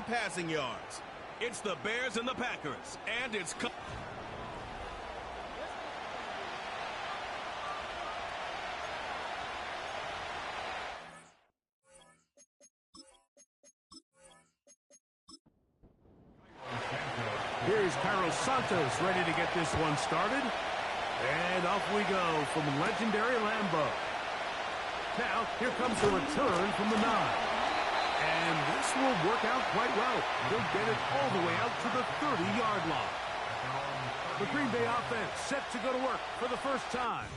and passing yards. It's the Bears and the Packers, and it's... Here's Carlos Santos ready to get this one started. And off we go from legendary Lambeau. Now, here comes a return from the 9. And this will work out quite well. They'll get it all the way out to the 30-yard line. The Green Bay offense set to go to work for the first time.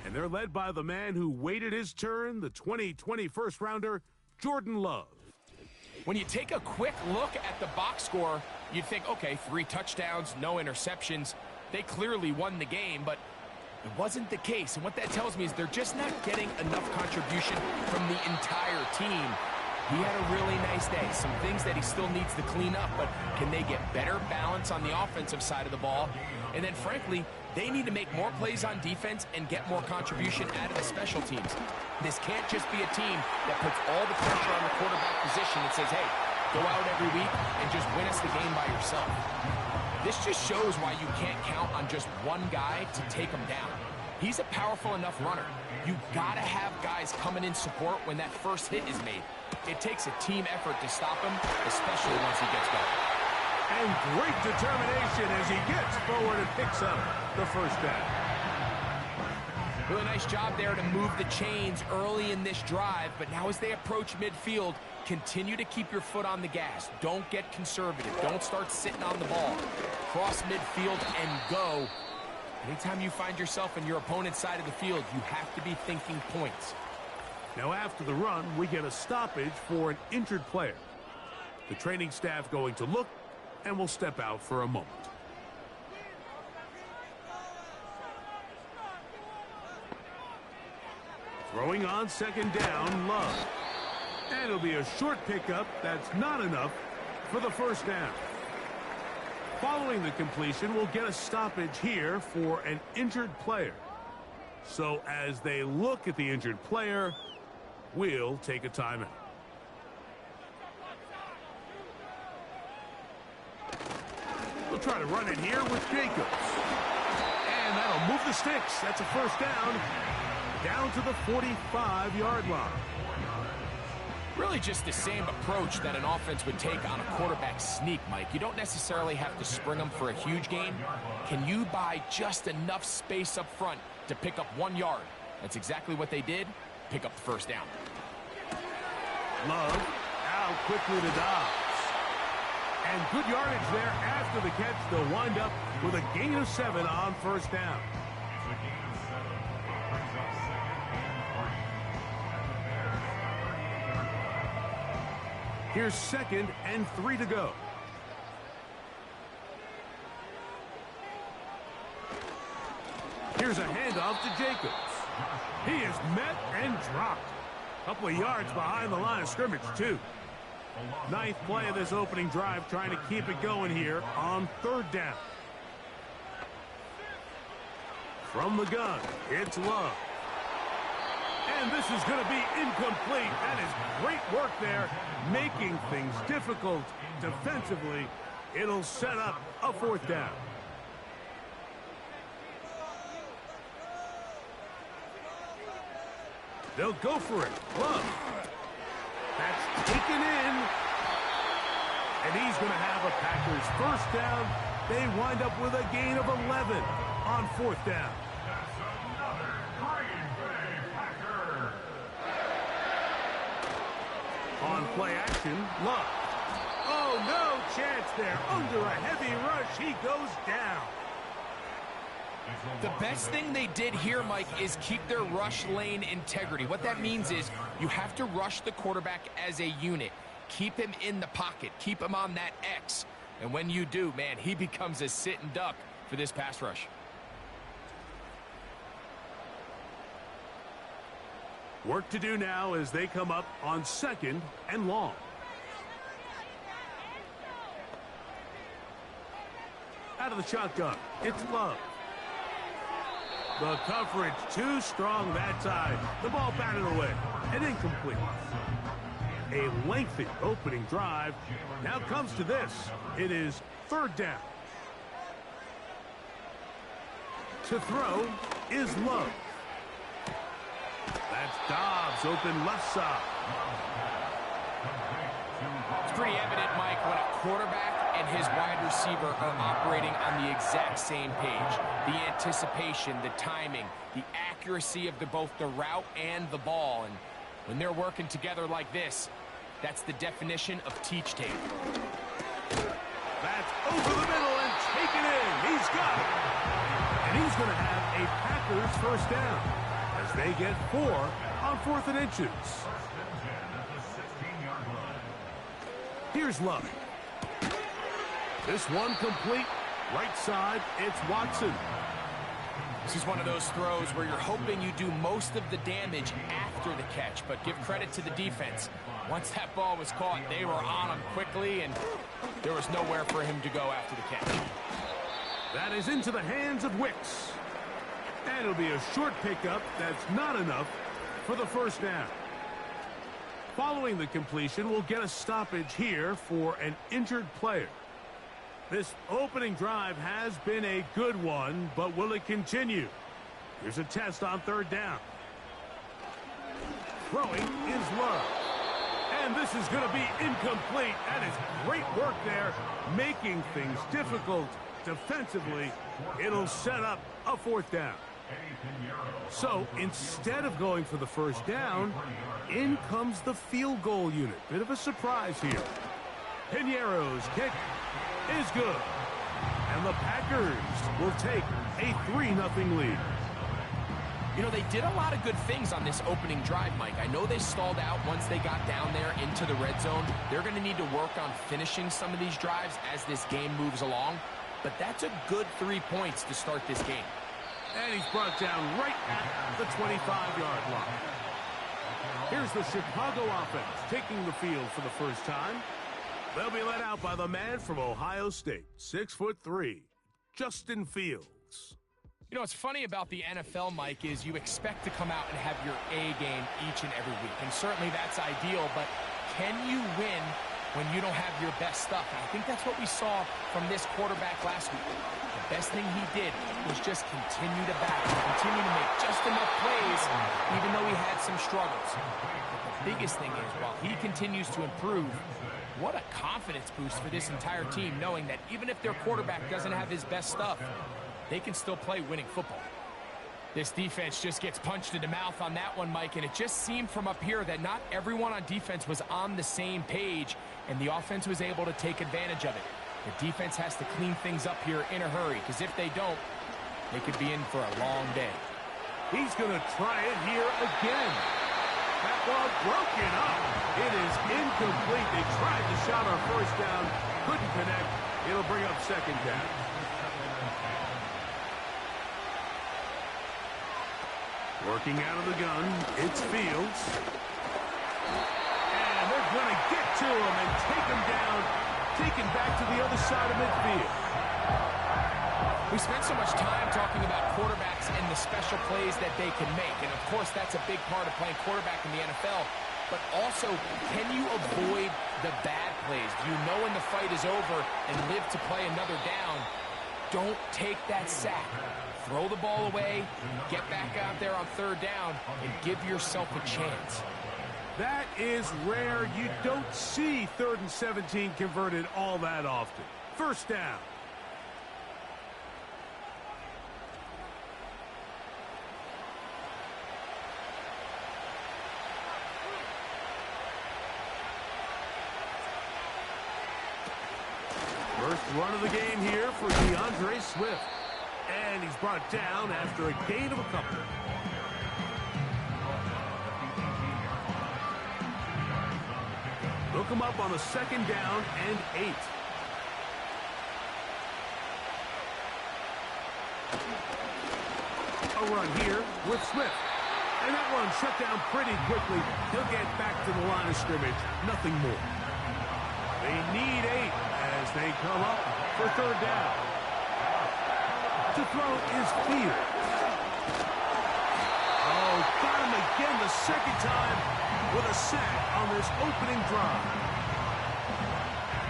And they're led by the man who waited his turn, the 2020 first-rounder, Jordan Love. When you take a quick look at the box score, you'd think, okay, 3 touchdowns, no interceptions. They clearly won the game, but it wasn't the case. And what that tells me is they're just not getting enough contribution from the entire team. He had a really nice day. Some things that he still needs to clean up, but can they get better balance on the offensive side of the ball? And then, frankly, they need to make more plays on defense and get more contribution out of the special teams. This can't just be a team that puts all the pressure on the quarterback position and says, hey, go out every week and just win us the game by yourself. This just shows why you can't count on just one guy to take him down. He's a powerful enough runner. You gotta have guys coming in support when that first hit is made. It takes a team effort to stop him, especially once he gets going. And great determination as he gets forward and picks up the first down. Really nice job there to move the chains early in this drive, but now as they approach midfield, continue to keep your foot on the gas. Don't get conservative. Don't start sitting on the ball. Cross midfield and go. Anytime you find yourself in your opponent's side of the field, you have to be thinking points. Now after the run, we get a stoppage for an injured player. The training staff going to look and will step out for a moment. Throwing on second down, Love. And it'll be a short pickup that's not enough for the first down. Following the completion, we'll get a stoppage here for an injured player. So as they look at the injured player, we'll take a timeout. We'll try to run it here with Jacobs. And that'll move the sticks. That's a first down. Down to the 45-yard line. Really just the same approach that an offense would take on a quarterback sneak, Mike. You don't necessarily have to spring them for a huge gain. Can you buy just enough space up front to pick up 1 yard? That's exactly what they did. Pick up the first down. Love out quickly to Dobbs. And good yardage there after the catch. They'll wind up with a gain of 7 on first down. Here's 2nd and 3 to go. Here's a handoff to Jacobs. He is met and dropped. A couple of yards behind the line of scrimmage, too. 9th play of this opening drive, trying to keep it going here on 3rd down. From the gun, it's Love. And this is going to be incomplete. That is great work there, making things difficult defensively. It'll set up a 4th down. They'll go for it. Love. That's taken in. And he's going to have a Packers first down. They wind up with a gain of 11 on 4th down. On play action, Love. Oh, no chance there. Under a heavy rush, he goes down. The best thing they did here, Mike, is keep their rush lane integrity. What that means is you have to rush the quarterback as a unit. Keep him in the pocket. Keep him on that X. And when you do, man, he becomes a sitting duck for this pass rush. Work to do now as they come up on 2nd and long. Out of the shotgun, it's Love. The coverage too strong that time. The ball batted away and incomplete. a lengthy opening drive. Now comes to this. It is third down. To throw is Love. That's Dobbs, open left side. It's pretty evident, Mike, when a quarterback and his wide receiver are operating on the exact same page. The anticipation, the timing, the accuracy of both the route and the ball. And when they're working together like this, that's the definition of teach tape. That's over the middle and taken in. He's got it. And he's going to have a Packers first down as they get 4 on 4th and inches. Here's Love. This one complete. Right side, it's Watson. This is one of those throws where you're hoping you do most of the damage after the catch, but give credit to the defense. Once that ball was caught, they were on him quickly, and there was nowhere for him to go after the catch. That is into the hands of Wicks. And it'll be a short pickup that's not enough for the first down. Following the completion, we'll get a stoppage here for an injured player. This opening drive has been a good one, but will it continue? Here's a test on third down. Throwing is Love. And this is going to be incomplete. That is great work there, making things difficult defensively. It'll set up a fourth down. So instead of going for the first down, in comes the field goal unit. Bit of a surprise here. Piñeiro's kick is good. And the Packers will take a 3-0 lead. You know, they did a lot of good things on this opening drive, Mike. I know they stalled out once they got down there into the red zone. They're going to need to work on finishing some of these drives as this game moves along. But that's a good 3 points to start this game. And he's brought down right at the 25-yard line. Here's the Chicago offense taking the field for the first time. They'll be led out by the man from Ohio State, 6'3", Justin Fields. You know, what's funny about the NFL, Mike, is you expect to come out and have your A game each and every week. And certainly that's ideal, but can you win when you don't have your best stuff? And I think that's what we saw from this quarterback last week. The best thing he did was just continue to battle, continue to make just enough plays, even though he had some struggles. But the biggest thing is, while he continues to improve, what a confidence boost for this entire team, knowing that even if their quarterback doesn't have his best stuff, they can still play winning football. This defense just gets punched in the mouth on that one, Mike, and it just seemed from up here that not everyone on defense was on the same page, and the offense was able to take advantage of it. The defense has to clean things up here in a hurry, because if they don't, they could be in for a long day. He's going to try it here again. That ball broken up. It is incomplete. They tried the shot on first down, couldn't connect. It'll bring up second down. Working out of the gun, it's Fields. And they're going to get to him and take him down, taken back to the other side of midfield. We spent so much time talking about quarterbacks and the special plays that they can make. And, of course, that's a big part of playing quarterback in the NFL. But also, can you avoid the bad plays? Do you know when the fight is over and live to play another down? Don't take that sack. Throw the ball away, get back out there on third down, and give yourself a chance. That is rare. You don't see 3rd and 17 converted all that often. First down. First run of the game here for DeAndre Swift. And he's brought down after a gain of a couple. Look him up on a 2nd down and 8. A run here with Swift. And that one shut down pretty quickly. He'll get back to the line of scrimmage. Nothing more. They need 8 as they come up for 3rd down. To throw is Fields. Oh, got him again the second time with a sack on this opening drive.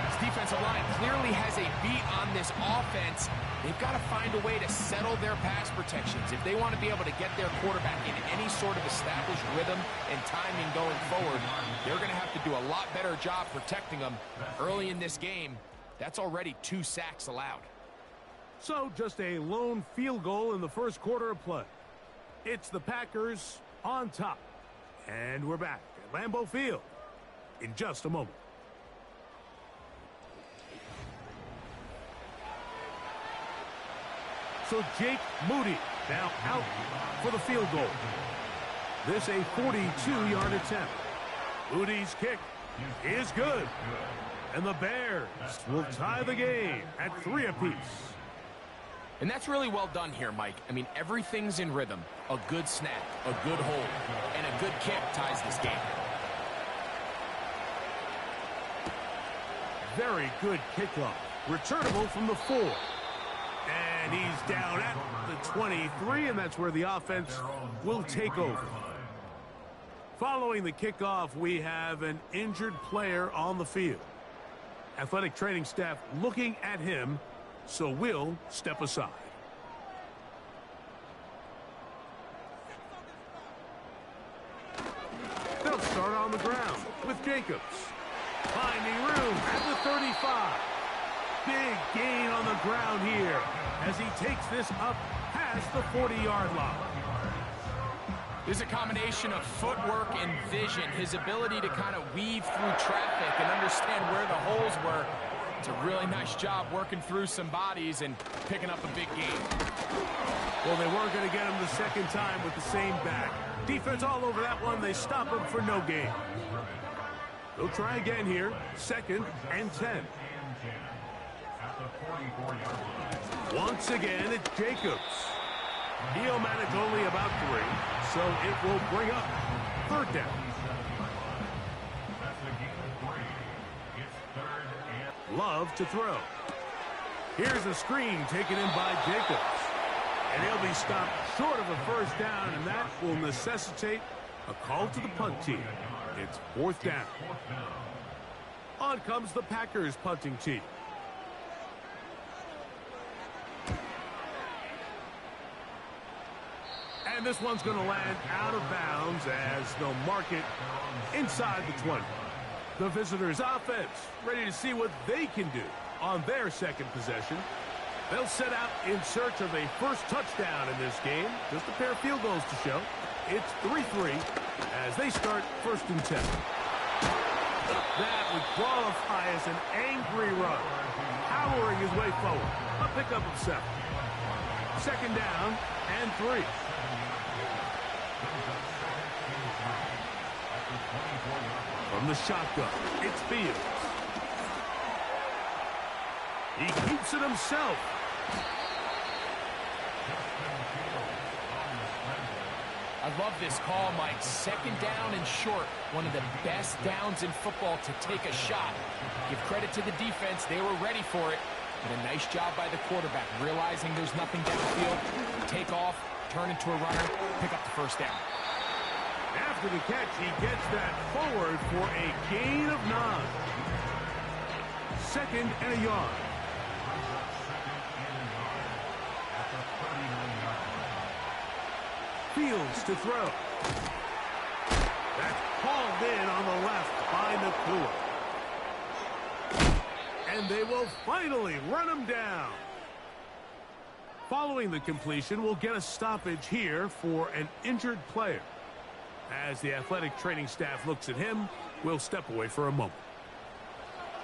This defensive line clearly has a beat on this offense. They've got to find a way to settle their pass protections. If they want to be able to get their quarterback in any sort of established rhythm and timing going forward, they're going to have to do a lot better job protecting them early in this game. That's already 2 sacks allowed. So just a lone field goal in the first quarter of play. It's the Packers on top. And we're back at Lambeau Field in just a moment. So Jake Moody now out for the field goal. This a 42-yard attempt. Moody's kick is good. And the Bears will tie the game at 3 apiece. And that's really well done here, Mike. I mean, everything's in rhythm. A good snap, a good hold, and a good kick ties this game. Very good kickoff. Returnable from the 4. And he's down at the 23, and that's where the offense will take over. Following the kickoff, we have an injured player on the field. Athletic training staff looking at him, so we'll step aside. They'll start on the ground with Jacobs. Finding room at the 35. Big gain on the ground here as he takes this up past the 40-yard line. There's a combination of footwork and vision, his ability to kind of weave through traffic and understand where the holes were. It's a really nice job working through some bodies and picking up a big gain. Well, they weren't going to get him the second time with the same back. Defense all over that one. They stop him for no gain. They'll try again here. 2nd and 10. Once again, it's Jacobs. He'll manage only about 3, so it will bring up 3rd down. Love to throw. Here's a screen taken in by Jacobs. And he'll be stopped short of a 1st down, and that will necessitate a call to the punt team. It's 4th down. On comes the Packers punting team. And this one's going to land out of bounds as they'll mark it inside the 20. The visitors' offense ready to see what they can do on their 2nd possession. They'll set out in search of a 1st touchdown in this game. Just a pair of field goals to show. It's 3-3 as they start 1st and 10. That would qualify as an angry run. Powering his way forward. A pickup of 7. 2nd down and 3. From the shotgun, it's Fields. He keeps it himself. I love this call, Mike. 2nd down and short. One of the best downs in football to take a shot. Give credit to the defense. They were ready for it. But a nice job by the quarterback, realizing there's nothing downfield. Take off, turn into a runner, pick up the 1st down. After the catch, he gets that forward for a gain of 9. 2nd and a yard. Fields to throw. That's hauled in on the left by Nakua. And they will finally run him down. Following the completion, we'll get a stoppage here for an injured player. As the athletic training staff looks at him, we'll step away for a moment.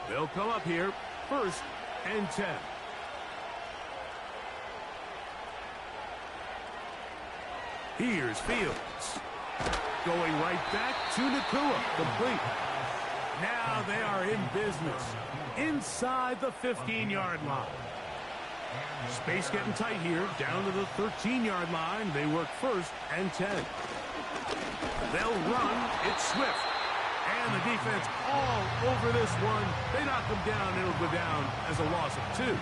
They'll come up here, 1st and 10. Here's Fields. Going right back to Nakua. Complete. Now they are in business. Inside the 15-yard line. Space getting tight here. Down to the 13-yard line. They work 1st and 10. They'll run. It's Swift. And the defense all over this one. They knock him down. It'll go down as a loss of 2.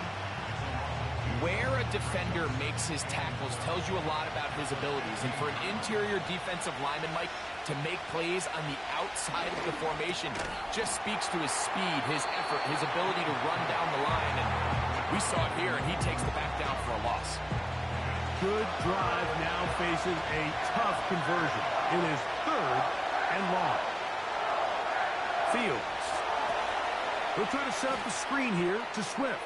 Where a defender makes his tackles tells you a lot about his abilities. And for an interior defensive lineman, Mike, to make plays on the outside of the formation just speaks to his speed, his effort, his ability to run down the line. And we saw it here, and he takes the back down for a loss. Good drive now faces a tough conversion. It is 3rd and long. Fields. He'll try to set up the screen here to Swift.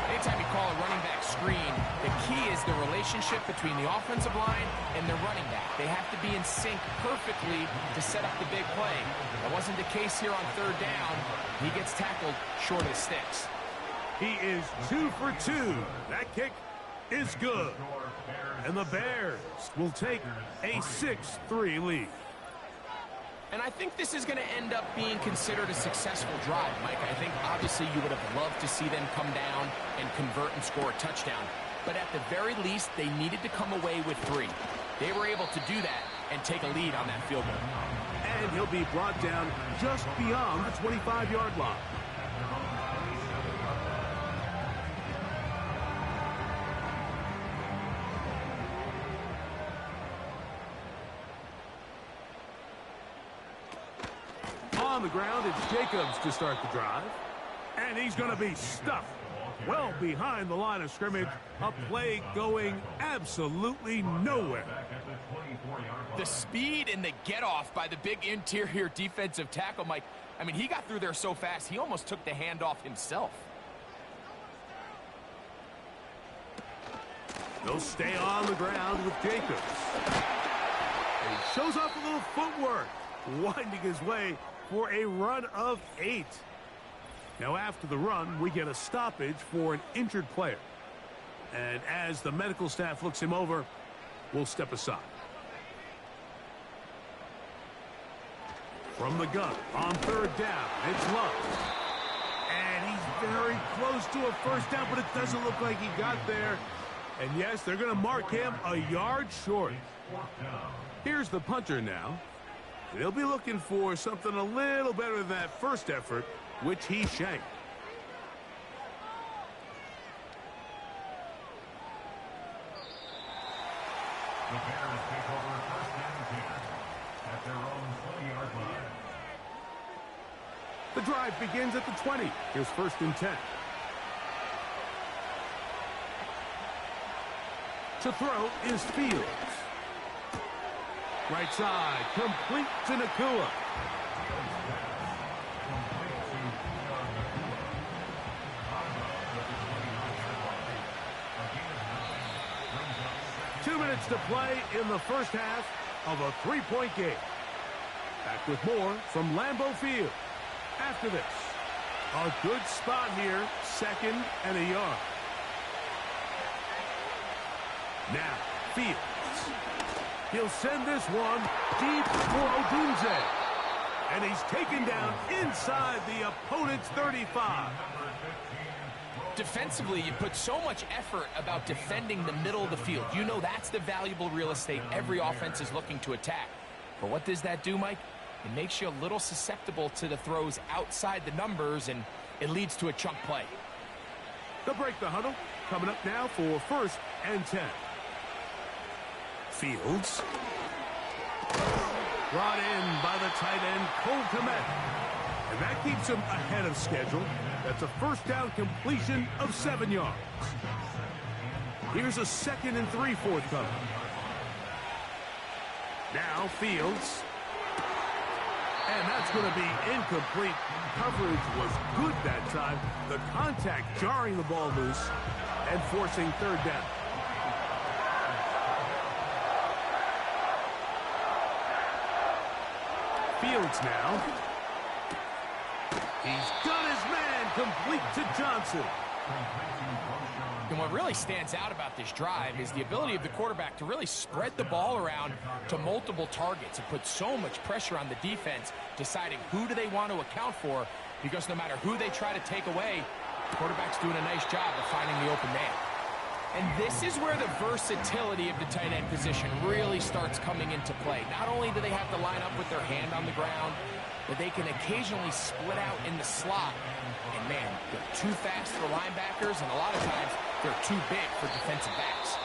Anytime you call a running back screen, the key is the relationship between the offensive line and the running back. They have to be in sync perfectly to set up the big play. That wasn't the case here on 3rd down. He gets tackled short of the sticks. He is 2 for 2. That kick is good. And the Bears will take a 6-3 lead. And I think this is going to end up being considered a successful drive, Mike. I think obviously you would have loved to see them come down and convert and score a touchdown. But at the very least, they needed to come away with 3. They were able to do that and take a lead on that field goal. And he'll be brought down just beyond the 25-yard line. On the ground, it's Jacobs to start the drive. And he's going to be stuffed well behind the line of scrimmage. A play going absolutely nowhere. The speed and the get-off by the big interior defensive tackle, Mike. I mean, he got through there so fast, he almost took the handoff himself. They'll stay on the ground with Jacobs. And he shows off a little footwork, winding his way for a run of 8. Now after the run, we get a stoppage for an injured player. And as the medical staff looks him over, we'll step aside. From the gun, on 3rd down, it's Love. And he's very close to a first down, but it doesn't look like he got there. And yes, they're going to mark him a yard short. Here's the punter now. They'll be looking for something a little better than that first effort, which he shanked. The Bears take over 1st and 10 at their own 20-yard line. The drive begins at the 20. Here's 1st and 10. To throw is Fields. Right side, complete to Nacua. 2 minutes to play in the first half of a 3-point game. Back with more from Lambeau Field. After this, a good spot here, 2nd and a yard. Now, Fields. He'll send this one deep for Odunze. And he's taken down inside the opponent's 35. Defensively, you put so much effort about defending the middle of the field. You know that's the valuable real estate every offense is looking to attack. But what does that do, Mike? It makes you a little susceptible to the throws outside the numbers, and it leads to a chunk play. They'll break the huddle. Coming up now for 1st and 10. Fields. Brought in by the tight end, Cole Kmet. And that keeps him ahead of schedule. That's a 1st down completion of 7 yards. Here's a 2nd and 3 forthcoming. Now Fields. And that's going to be incomplete. Coverage was good that time. The contact jarring the ball loose and forcing 3rd down. Fields now. He's got his man complete to Johnson. And what really stands out about this drive is the ability of the quarterback to really spread the ball around to multiple targets. It puts so much pressure on the defense deciding who do they want to account for, because no matter who they try to take away, the quarterback's doing a nice job of finding the open man. And this is where the versatility of the tight end position really starts coming into play. Not only do they have to line up with their hand on the ground, that they can occasionally split out in the slot. And, man, they're too fast for linebackers, and a lot of times they're too big for defensive backs.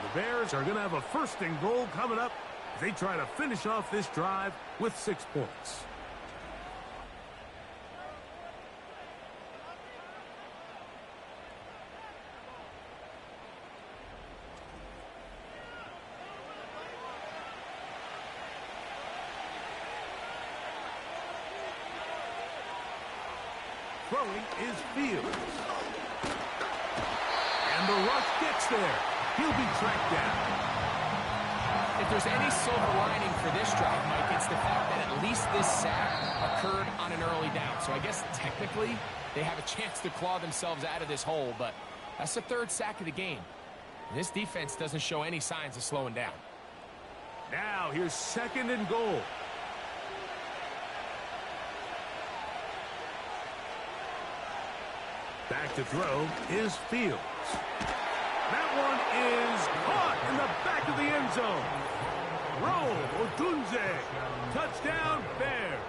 The Bears are going to have a 1st and goal coming up as they try to finish off this drive with 6 points. Throwing is Fields. And the rush gets there. He'll be tracked down. If there's any silver lining for this drive, Mike, it's the fact that at least this sack occurred on an early down. So I guess technically they have a chance to claw themselves out of this hole, but that's the 3rd sack of the game. And this defense doesn't show any signs of slowing down. Now here's 2nd and goal. Back to throw is Fields. That one is caught in the back of the end zone. Rome Odunze. Touchdown, Bears.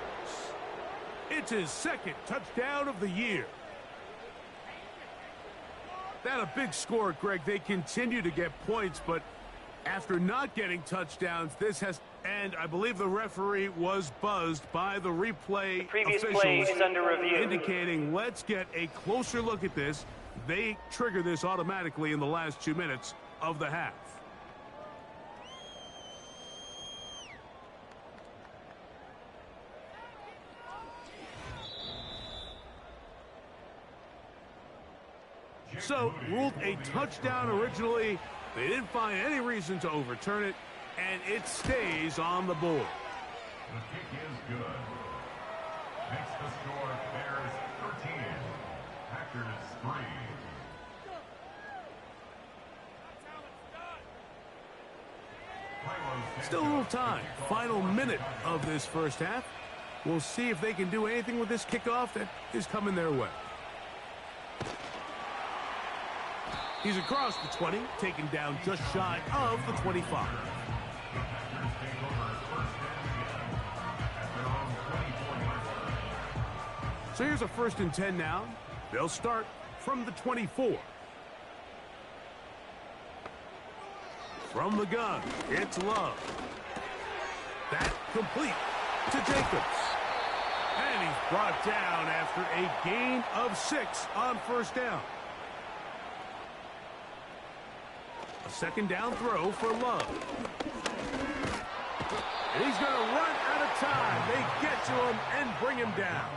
It's his 2nd touchdown of the year. That a big score, Greg. They continue to get points, but after not getting touchdowns, this has... And I believe the referee was buzzed by the replay Previous officials, play is under review, indicating let's get a closer look at this. They trigger this automatically in the last 2 minutes of the half. So, ruled a touchdown originally. They didn't find any reason to overturn it, and it stays on the board. The kick is good. Makes the score Bears 13, Packers 3. Still a little time. Final minute of this 1st half. We'll see if they can do anything with this kickoff that is coming their way. He's across the 20, taken down just shy of the 25. So here's a 1st and 10 now. They'll start from the 24. From the gun, it's Love. That complete to Jacobs. And he's brought down after a gain of 6 on 1st down. A 2nd down throw for Love. And he's going to run out of time. They get to him and bring him down.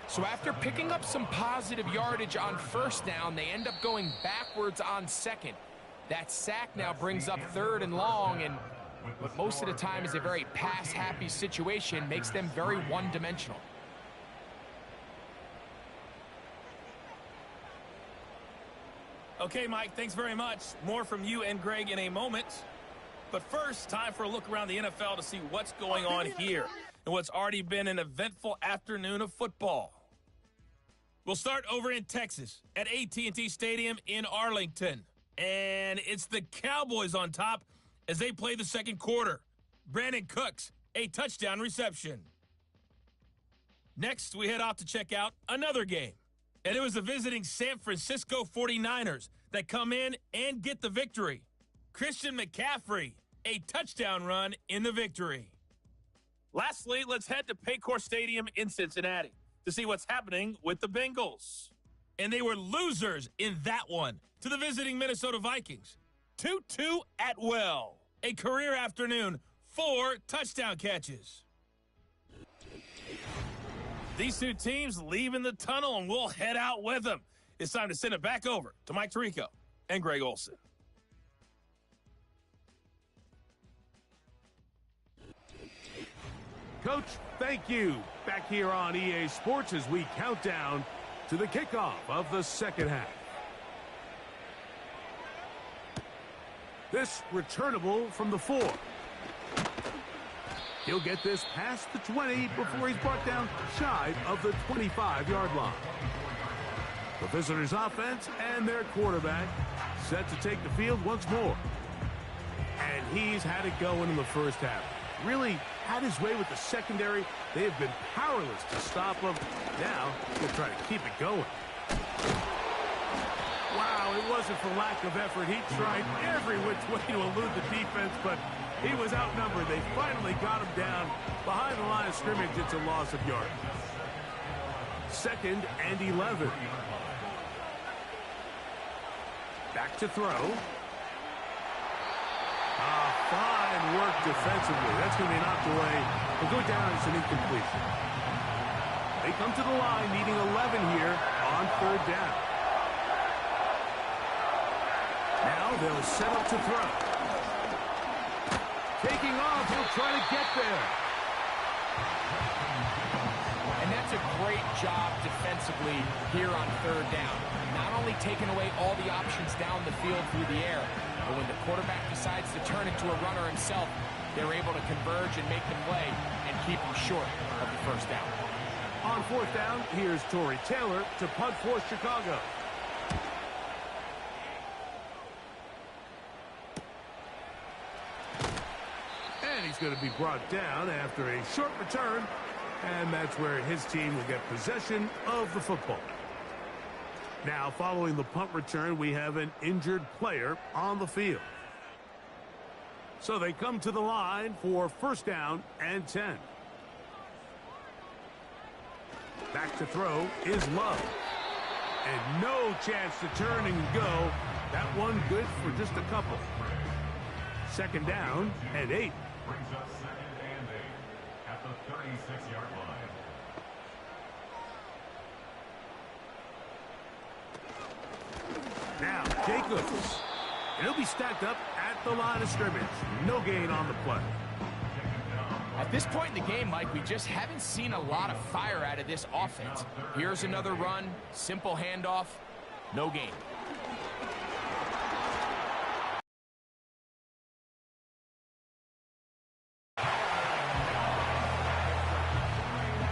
So after picking up some positive yardage on 1st down, they end up going backwards on 2nd. That sack now brings up 3rd and long, and what most of the time is a very pass-happy situation makes them very one-dimensional. Okay, Mike, thanks very much. More from you and Greg in a moment. But first, time for a look around the NFL to see what's going on here and what's already been an eventful afternoon of football. We'll start over in Texas at AT&T Stadium in Arlington. And it's the Cowboys on top as they play the 2nd quarter. Brandon Cooks, a touchdown reception. Next, we head off to check out another game. And it was the visiting San Francisco 49ers that come in and get the victory. Christian McCaffrey, a touchdown run in the victory. Lastly, let's head to Paycor Stadium in Cincinnati to see what's happening with the Bengals. And they were losers in that one to the visiting Minnesota Vikings. Tutu Atwell, a career afternoon, 4 touchdown catches. These two teams leaving the tunnel, and we'll head out with them. It's time to send it back over to Mike Tirico and Greg Olsen. Coach, thank you. Back here on EA Sports as we count down to the kickoff of the 2nd half. This returnable from the 4. He'll get this past the 20 before he's brought down shy of the 25-yard line. The visitors' offense and their quarterback set to take the field once more. And he's had it going in the 1st half. really had his way with the secondary. They have been powerless to stop him. Now they'll try to keep it going. Wow, it wasn't for lack of effort. He tried every which way to elude the defense, but he was outnumbered. They finally got him down behind the line of scrimmage. It's a loss of yards. 2nd and 11. Back to throw. Fine work defensively. That's going to be knocked away. Will go down as an incompletion. They come to the line needing 11 here on 3rd down. Now they'll set up to throw. Taking off, he'll try to get there. And that's a great job defensively here on 3rd down. Not only taking away all the options down the field through the air, but when the quarterback decides to turn into a runner himself, they're able to converge and make the play and keep him short of the 1st down. On 4th down, here's Tory Taylor to punt for Chicago. And he's going to be brought down after a short return, and that's where his team will get possession of the football. Now, following the punt return, we have an injured player on the field. So they come to the line for 1st down and 10. Back to throw is Love. And no chance to turn and go. That one good for just a couple. 2nd down and 8. Brings up 2nd and 8 at the 36-yard line. Now, Jacobs. And he'll be stacked up at the line of scrimmage. No gain on the play. At this point in the game, Mike, we just haven't seen a lot of fire out of this offense. Here's another run, simple handoff, no gain.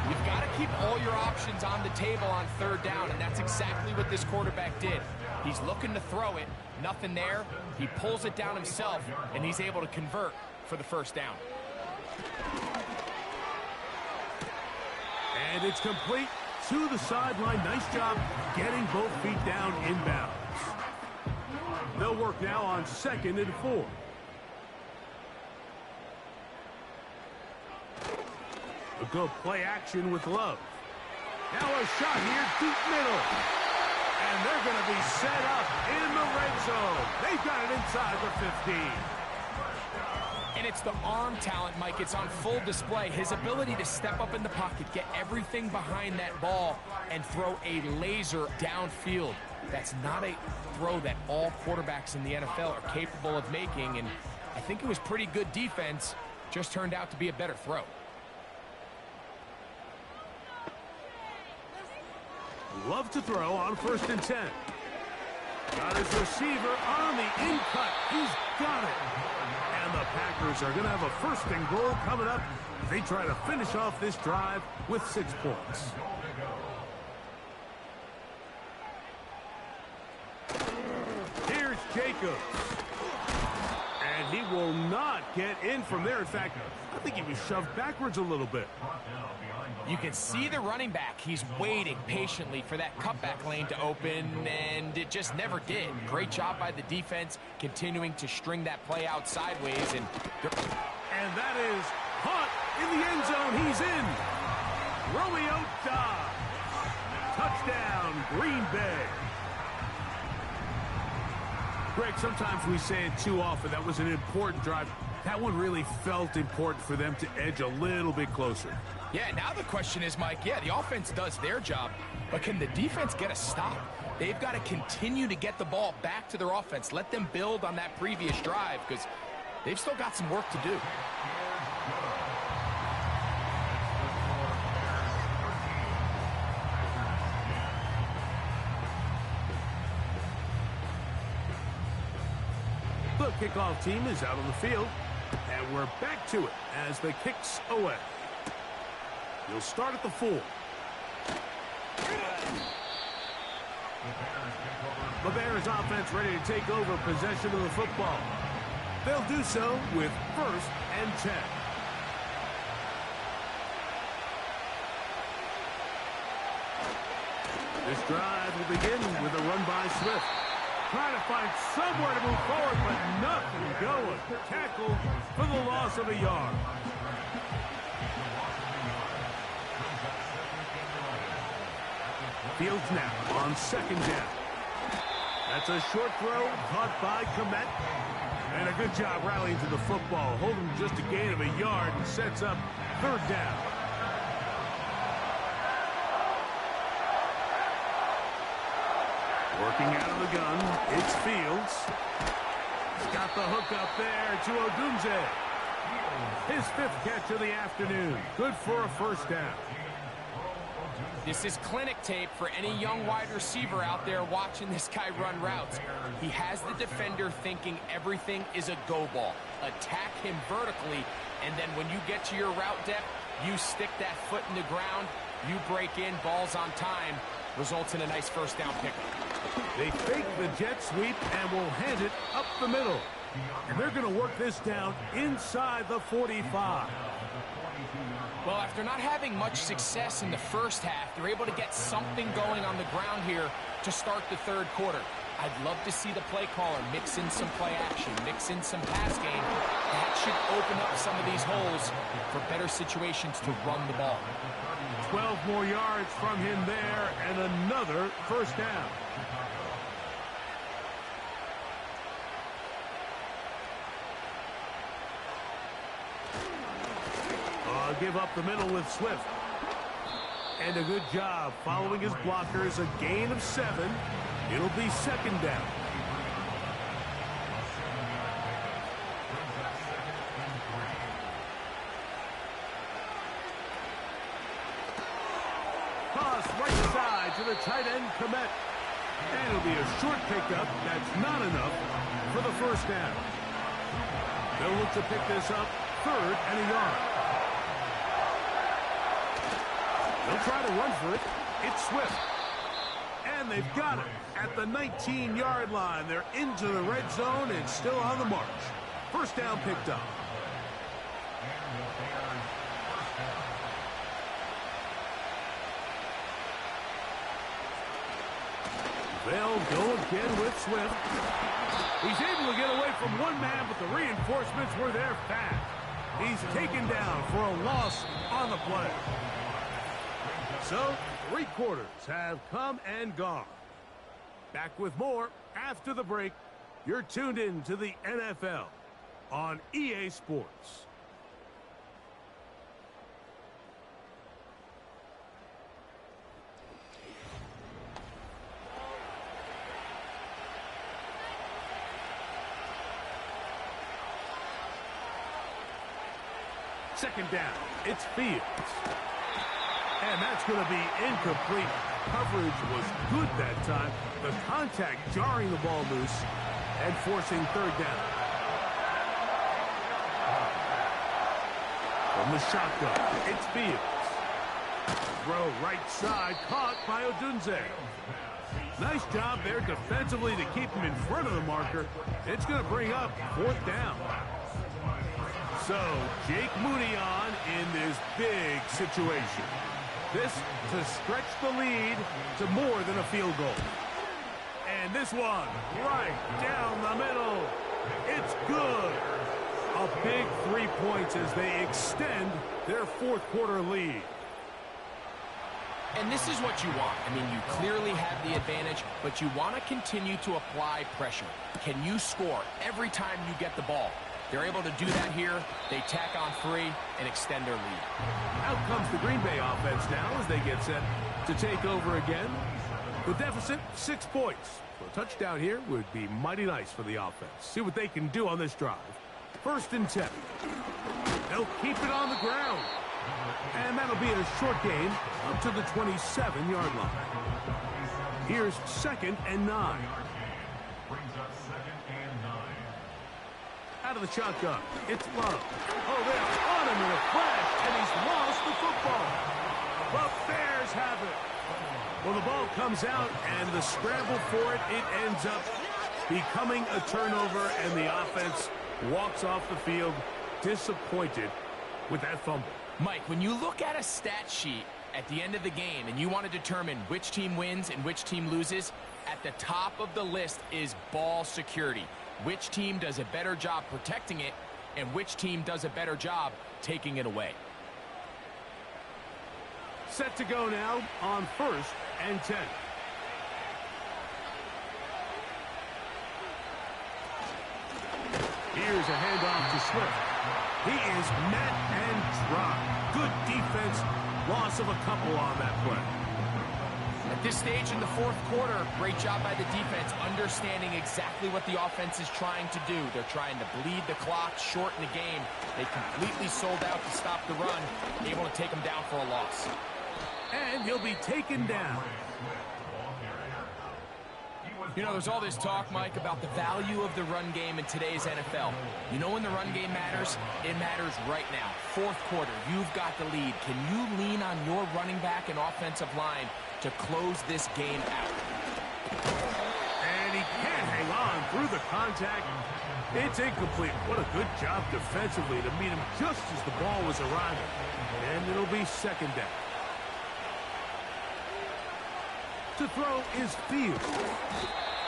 You've got to keep all your options on the table on 3rd down, and that's exactly what this quarterback did. He's looking to throw it, nothing there. He pulls it down himself, and he's able to convert for the 1st down. And it's complete to the sideline. Nice job getting both feet down inbounds. They'll work now on 2nd and 4. They'll go play action with Love. Now a shot here, deep middle. And they're going to be set up in the red zone. They've got it inside the 15. And it's the arm talent, Mike. It's on full display. His ability to step up in the pocket, get everything behind that ball, and throw a laser downfield. That's not a throw that all quarterbacks in the NFL are capable of making, and I think it was pretty good defense. Just turned out to be a better throw. Love to throw on 1st and 10. Got his receiver on the in-cut. He's got it. And the Packers are going to have a 1st and goal coming up. They try to finish off this drive with 6 points. Here's Jacobs. And he will not get in from there. In fact, I think he was shoved backwards a little bit. You can see the running back. He's waiting patiently for that cutback lane to open, and it just never did. Great job by the defense, continuing to string that play out sideways. And that is caught in the end zone. He's in. Romeo Doubs. Touchdown, Green Bay. Greg, sometimes we say it too often. That was an important drive. That one really felt important for them to edge a little bit closer. Yeah, now the question is, Mike, yeah, the offense does their job, but can the defense get a stop? They've got to continue to get the ball back to their offense. Let them build on that previous drive because they've still got some work to do. The kickoff team is out on the field, and we're back to it as the kicks away. He'll start at the 4. The Bears offense ready to take over possession of the football. They'll do so with 1st and 10. This drive will begin with a run by Swift. Trying to find somewhere to move forward, but nothing going. Tackled for the loss of a yard. Fields now on second down. That's a short throw caught by Kmet. And a good job rallying to the football. Holding just a gain of a yard and sets up third down. Working out of the gun, it's Fields. He's got the hook up there to Odunze. His 5th catch of the afternoon. Good for a first down. This is clinic tape for any young wide receiver out there watching this guy run routes. He has the defender thinking everything is a go ball. Attack him vertically, and then when you get to your route depth, you stick that foot in the ground, you break in, balls on time, results in a nice first down pickup. They fake the jet sweep and will hand it up the middle. And they're going to work this down inside the 45. Well, after not having much success in the first half, they're able to get something going on the ground here to start the third quarter. I'd love to see the play caller mix in some play action, mix in some pass game. That should open up some of these holes for better situations to run the ball. 12 more yards from him there and another first down. Give up the middle with Swift. And a good job following his blockers. A gain of 7. It'll be second down. Toss right side to the tight end, Kmet. And it'll be a short pickup. That's not enough for the first down. They'll look to pick this up 3rd and a yard. They'll try to run for it. It's Swift. And they've got it at the 19-yard line. They're into the red zone and still on the march. First down picked up. They'll go again with Swift. He's able to get away from one man, but the reinforcements were there fast. He's taken down for a loss on the play. So, 3 quarters have come and gone. Back with more after the break. You're tuned in to the NFL on EA Sports. Second down, it's Fields. And that's going to be incomplete. Coverage was good that time. The contact jarring the ball loose and forcing third down. From the shotgun, it's Fields. Throw right side, caught by Odunze. Nice job there defensively to keep him in front of the marker. It's going to bring up 4th down. So, Jake Moody on in this big situation. This to stretch the lead to more than a field goal. And this one right down the middle. It's good. A big 3 points as they extend their 4th quarter lead. And this is what you want. I mean, you clearly have the advantage, but you want to continue to apply pressure. Can you score every time you get the ball? They're able to do that here. They tack on 3 and extend their lead. Out comes the Green Bay offense now as they get set to take over again. The deficit, 6 points. So a touchdown here would be mighty nice for the offense. See what they can do on this drive. 1st and 10. They'll keep it on the ground. And that'll be a short gain up to the 27-yard line. Here's 2nd and 9. Out of the shotgun, it's Love. Oh, they're on him in a flash, and he's lost the football. The Bears have it. Well, the ball comes out, and the scramble for it, it ends up becoming a turnover, and the offense walks off the field disappointed with that fumble. Mike, when you look at a stat sheet At the end of the game, and you want to determine which team wins and which team loses, at the top of the list is ball security. Which team does a better job protecting it, and which team does a better job taking it away. Set to go now on 1st and 10. Here's a handoff to Swift. He is met and dropped. Good defense. Loss of a couple on that play. At this stage in the fourth quarter, great job by the defense, understanding exactly what the offense is trying to do. They're trying to bleed the clock, shorten the game. They completely sold out to stop the run, able to take them down for a loss. And he'll be taken down. You know, there's all this talk, Mike, about the value of the run game in today's NFL. You know when the run game matters? It matters right now. Fourth quarter, you've got the lead. Can you lean on your running back and offensive line to close this game out? And he can't hang on through the contact. It's incomplete. What a good job defensively to meet him just as the ball was arriving. And it'll be second down. To throw is Fields.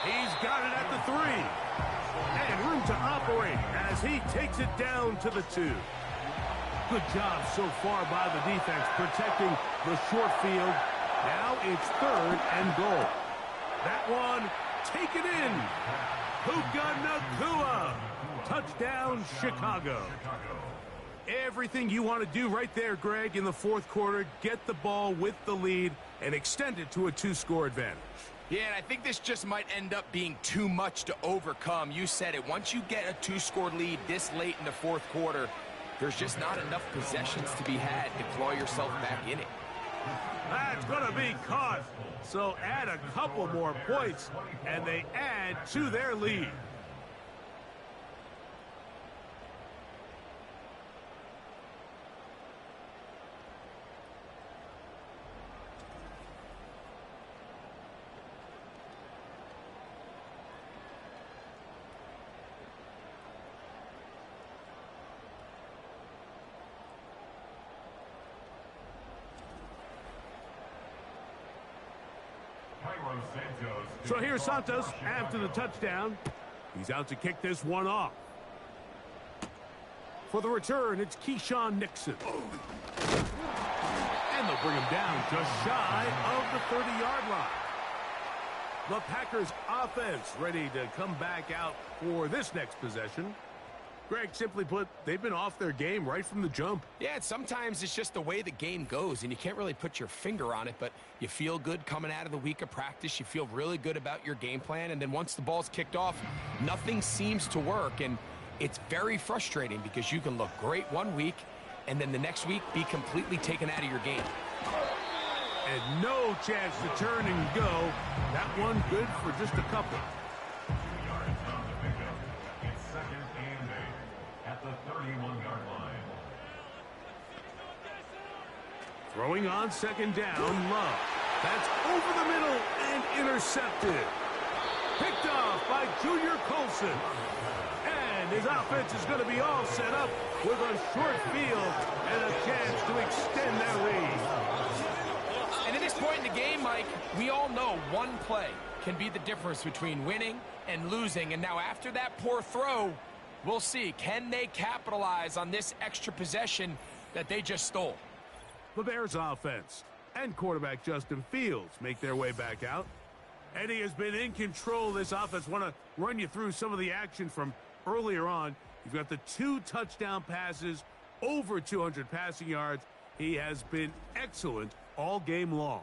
He's got it at the 3. And room to operate as he takes it down to the 2. Good job so far by the defense protecting the short field. Now it's 3rd and goal. That one taken in. Puka Nacua. Touchdown, Chicago. Everything you want to do right there, Greg, in the fourth quarter. Get the ball with the lead and extend it to a 2-score advantage. Yeah, and I think this just might end up being too much to overcome. You said it. Once you get a 2-score lead this late in the fourth quarter, there's just not enough possessions to be had to claw yourself back in it. That's going to be caught. So add a couple more points, and they add to their lead. So here's Santos after the touchdown. He's out to kick this one off. For the return, it's Keyshawn Nixon. And they'll bring him down just shy of the 30-yard line. The Packers offense ready to come back out for this next possession. Greg, simply put, they've been off their game right from the jump. Yeah, and sometimes it's just the way the game goes, and you can't really put your finger on it, but you feel good coming out of the week of practice. You feel really good about your game plan, and then once the ball's kicked off, nothing seems to work, and it's very frustrating because you can look great one week, and then the next week be completely taken out of your game. And no chance to turn and go. That one good for just a couple. 2 yards on the pickup. It's 2nd and 8 at the 31-yard line. Throwing on 2nd down, Love. That's over the middle and intercepted. Picked off by Junior Colson. And his offense is going to be all set up with a short field and a chance to extend that lead. And at this point in the game, Mike, we all know one play can be the difference between winning and losing. And now after that poor throw, we'll see. Can they capitalize on this extra possession that they just stole? The Bears offense and quarterback Justin Fields make their way back out. Eddie has been in control of this offense. Want to run you through some of the action from earlier on. You've got the 2 touchdown passes, over 200 passing yards. He has been excellent all game long.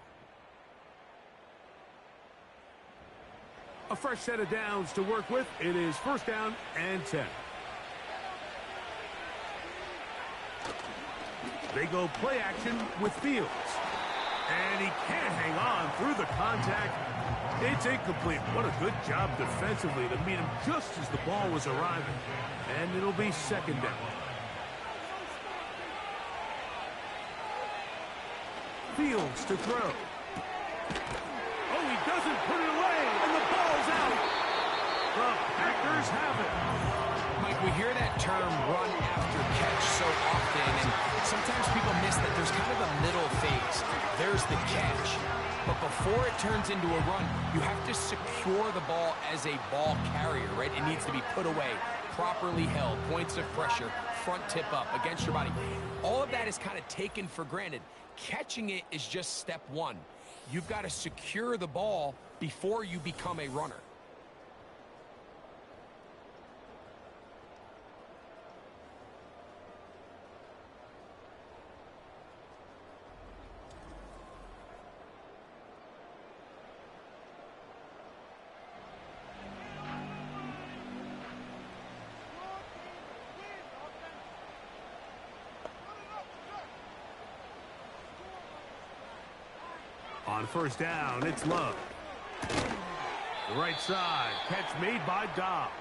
A fresh set of downs to work with. It is 1st down and 10. They go play action with Fields. And he can't hang on through the contact. It's incomplete. What a good job defensively to meet him just as the ball was arriving. And it'll be 2nd down. Fields to throw. Oh, he doesn't put it away, and the ball's out. The Packers have it. Mike, we hear that term run after catch so often, and sometimes people miss that there's kind of a middle phase. there's the catch. But before it turns into a run, you have to secure the ball as a ball carrier, right? It needs to be put away, properly held, points of pressure, front tip up against your body. All of that is kind of taken for granted. Catching it is just step one. You've got to secure the ball before you become a runner. On first down, it's Love. The right side, catch made by Dobbs.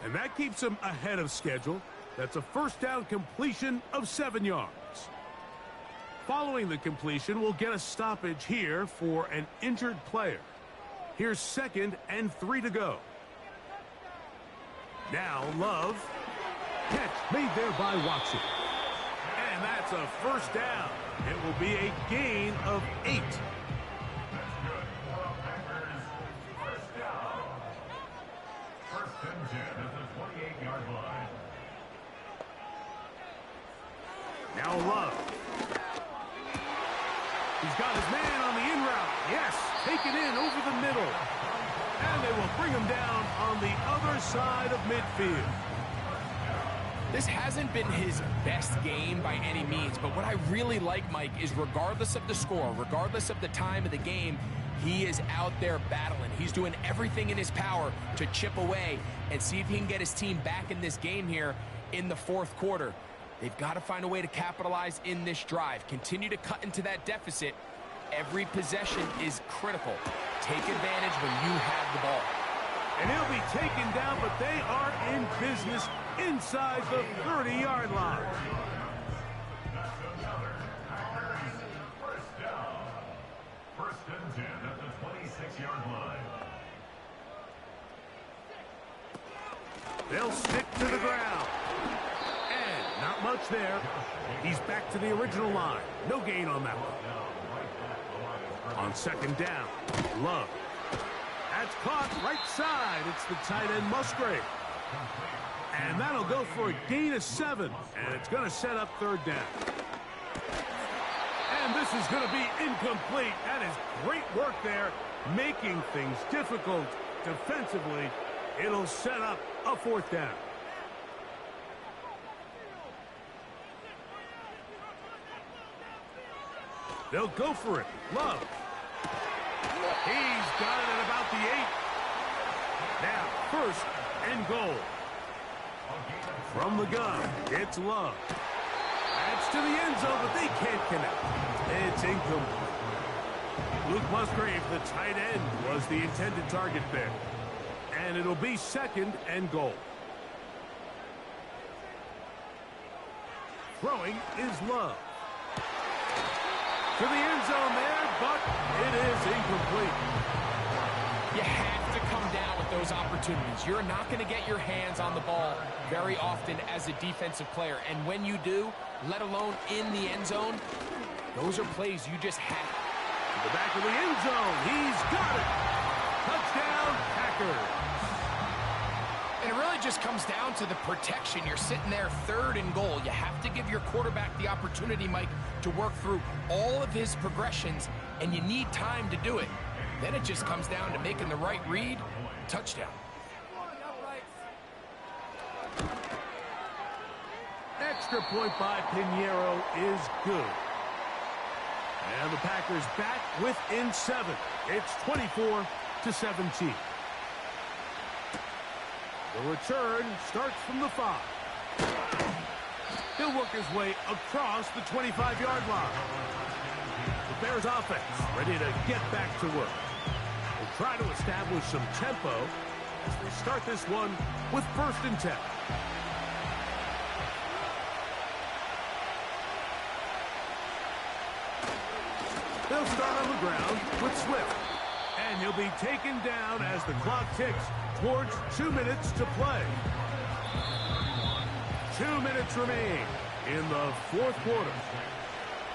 And that keeps him ahead of schedule. That's a first down completion of 7 yards. Following the completion, we'll get a stoppage here for an injured player. Here's 2nd and 3 to go. Now Love. Catch made there by Watson. And that's a first down. It will be a gain of 8. That's good for the Packers. First down. 1st and 10 at the 28-yard line. Now Love. He's got his man on the in route. Yes, taken in over the middle. And they will bring him down on the other side of midfield. This hasn't been his best game by any means, but what I really like, Mike, is regardless of the score, regardless of the time of the game, he is out there battling. He's doing everything in his power to chip away and see if he can get his team back in this game here in the 4th quarter. They've got to find a way to capitalize in this drive. Continue to cut into that deficit. Every possession is critical. Take advantage when you have the ball. And he'll be taken down, but they are in business inside the 30-yard line. That's another Packers first down. 1st and 10 at the 26-yard line. They'll stick to the ground. And not much there. He's back to the original line. No gain on that one. On 2nd down, Love. That's caught right side. It's the tight end Musgrave. And that'll go for a gain of 7. And it's going to set up 3rd down. And this is going to be incomplete. That is great work there, making things difficult defensively. It'll set up a 4th down. They'll go for it. Love. He's got it at about the 8. Now, 1st and goal. From the gun, it's Love. That's to the end zone, but they can't connect. It's incomplete. Luke Musgrave, the tight end, was the intended target there. And it'll be 2nd and goal. Throwing is Love. To the end zone there, but it is incomplete. You have to come down with those opportunities. You're not going to get your hands on the ball very often as a defensive player. And when you do, let alone in the end zone, those are plays you just have. To the back of the end zone. He's got it. Touchdown, Packers. And it really just comes down to the protection. You're sitting there 3rd and goal. You have to give your quarterback the opportunity, Mike, to work through all of his progressions, and you need time to do it. Then it just comes down to making the right read. Touchdown. Extra point by Pinheiro is good. And the Packers back within 7. It's 24-17. The return starts from the 5. He'll work his way across the 25-yard line. The Bears offense ready to get back to work. They'll try to establish some tempo as they start this one with 1st and 10. They'll start on the ground with Swift. And he'll be taken down as the clock ticks towards 2 minutes to play. 2 minutes remain in the 4th quarter.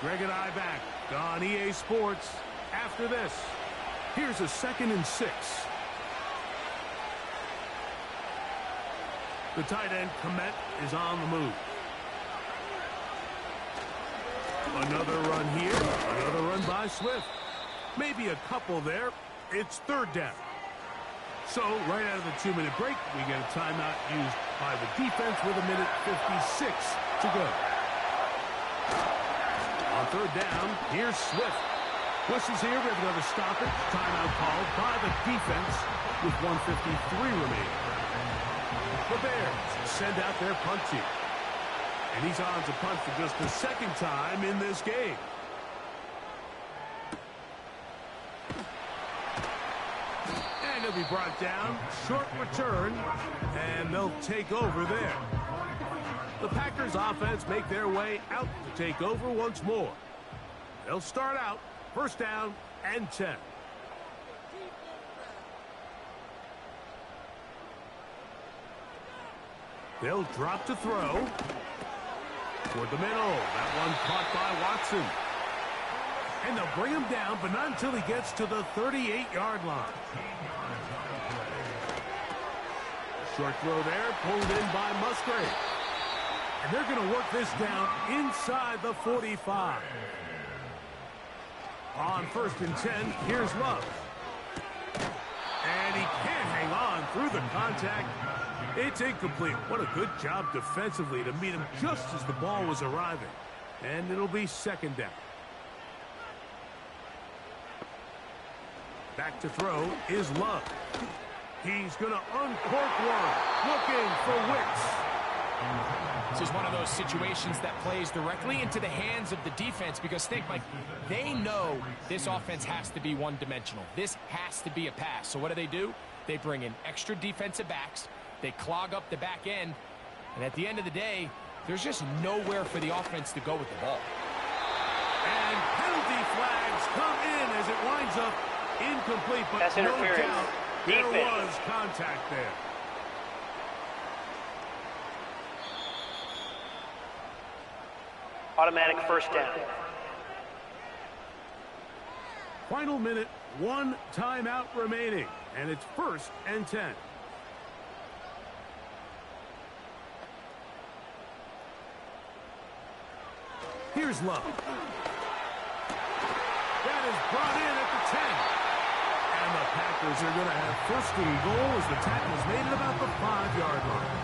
Greg and I back on EA Sports after this. Here's a 2nd and 6. The tight end, Komet, is on the move. Another run here. Another run by Swift. Maybe a couple there. It's 3rd down. So, right out of the 2-minute break, we get a timeout used by the defense with 1:56 to go. On 3rd down, here's Swift. Whistles here. We have another stoppage. Timeout called by the defense with 1:53 remaining. The Bears send out their punt team. And he's on to punt for just the 2nd time in this game. And he'll be brought down. Short return. And they'll take over there. The Packers offense make their way out to take over once more. They'll start out 1st down and 10. They'll drop to throw. Toward the middle. That one caught by Watson. And they'll bring him down, but not until he gets to the 38-yard line. Short throw there, pulled in by Musgrave. And they're going to work this down inside the 45. On 1st and 10, here's Love. And he can't hang on through the contact. It's incomplete. What a good job defensively to meet him just as the ball was arriving. And it'll be 2nd down. Back to throw is Love. He's going to uncork one. Looking for Wicks. This is one of those situations that plays directly into the hands of the defense because think, Mike, they know this offense has to be one-dimensional. This has to be a pass. So what do? They bring in extra defensive backs. They clog up the back end. And at the end of the day, there's just nowhere for the offense to go with the ball. And penalty flags come in as it winds up incomplete. But That's no interference. doubt there was contact there. Automatic 1st down. Final minute, 1 timeout remaining. And it's 1st and 10. Here's Love. That is brought in at the 10. And the Packers are going to have 1st and goal as the tackle's made at about the 5-yard line.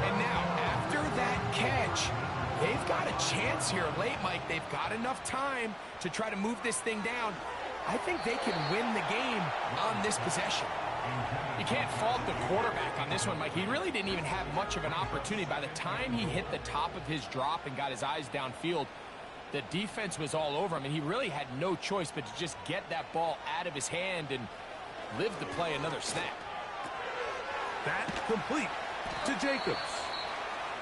And now, after that catch, they've got a chance here late, Mike. They've got enough time to try to move this thing down. I think they can win the game on this possession. You can't fault the quarterback on this one, Mike. He really didn't even have much of an opportunity. By the time he hit the top of his drop and got his eyes downfield, the defense was all over him, and he really had no choice but to just get that ball out of his hand and live to play another snap. That complete to Jacobs.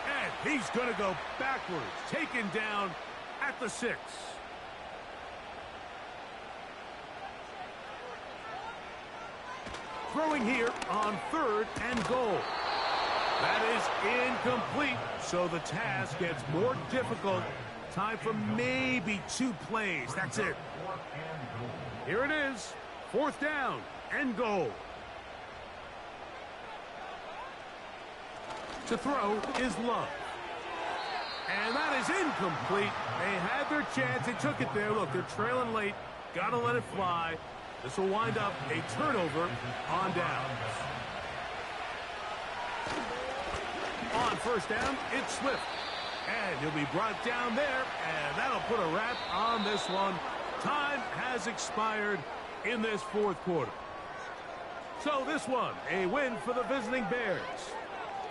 And he's going to go backwards, taken down at the 6. Throwing here on 3rd and goal. That is incomplete, so the task gets more difficult. Time for maybe 2 plays. That's it. Here it is. 4th down and goal. To throw is Love. And that is incomplete. They had their chance. They took it there. Look, they're trailing late. Got to let it fly. This will wind up a turnover on down. On 1st down, it's Swift. And he'll be brought down there, and that'll put a wrap on this one. Time has expired in this 4th quarter. So this one, a win for the visiting Bears.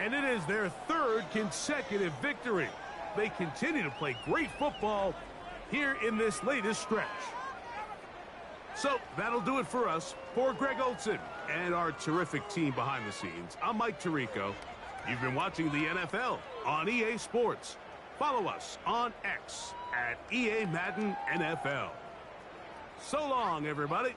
And it is their 3rd consecutive victory. They continue to play great football here in this latest stretch. So that'll do it for us. For Greg Olsen and our terrific team behind the scenes, I'm Mike Tirico. You've been watching the NFL on EA Sports. Follow us on X at EA Madden NFL. So long, everybody.